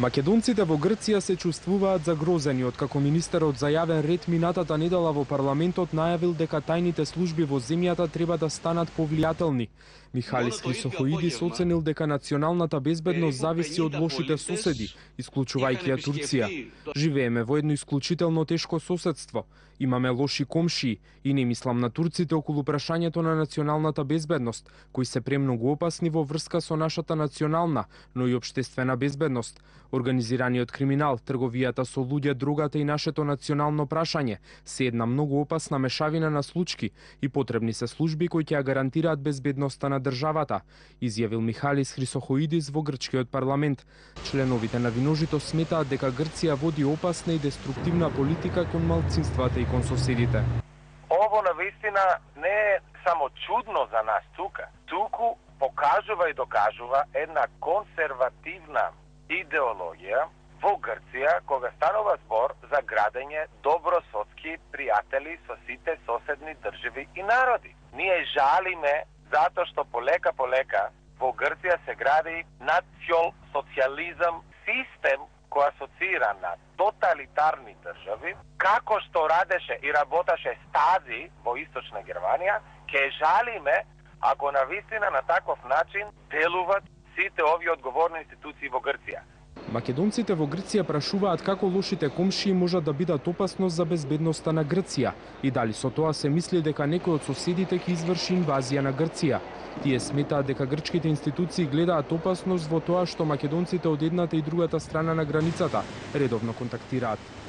Македонците во Грција се чувствуваат загрозени откако министерот за јавен ред минатата недела во парламентот најавил дека тајните служби во земјата треба да станат повлијателни. Михалис Хрисохоидис оценил дека националната безбедност зависи од лошите соседи, исклучувајќи ја Турција. Живееме во едно исклучително тешко соседство. Имаме лоши комшии и не мислам на турците околу прашањето на националната безбедност, кои се премногу опасни во врска со нашата национална, но и општествена безбедност. Организираниот криминал, трговијата со луѓе, дрогата и нашето национално прашање се една многу опасна мешавина на случки и потребни се служби кои ќе ја гарантираат безбедноста на државата, изјавил Михалис Хрисохоидис во грчкиот парламент. Членовите на Виножито сметаат дека Грција води опасна и деструктивна политика кон малцинствата и кон соседите. Ово навистина не е само чудно за нас туку покажува и докажува една консервативна идеологија во Грција кога станува збор за градење добросоцки пријатели со сите соседни држави и народи. Ние жалиме затоа што полека во Грција се гради национал-социјализам, систем кој асоцира на тоталитарни држави, како што радеше и работеше Стази во Источна Германија, ке жалиме ако навистина на таков начин делуваат сите овие одговорни институции во Грција. Македонците во Грција прашуваат како лошите комшии можат да бидат опасност за безбедноста на Грција и дали со тоа се мисли дека некој од соседите ќе изврши инвазија на Грција. Тие сметаат дека грчките институции гледаат опасност во тоа што македонците од едната и другата страна на границата редовно контактираат.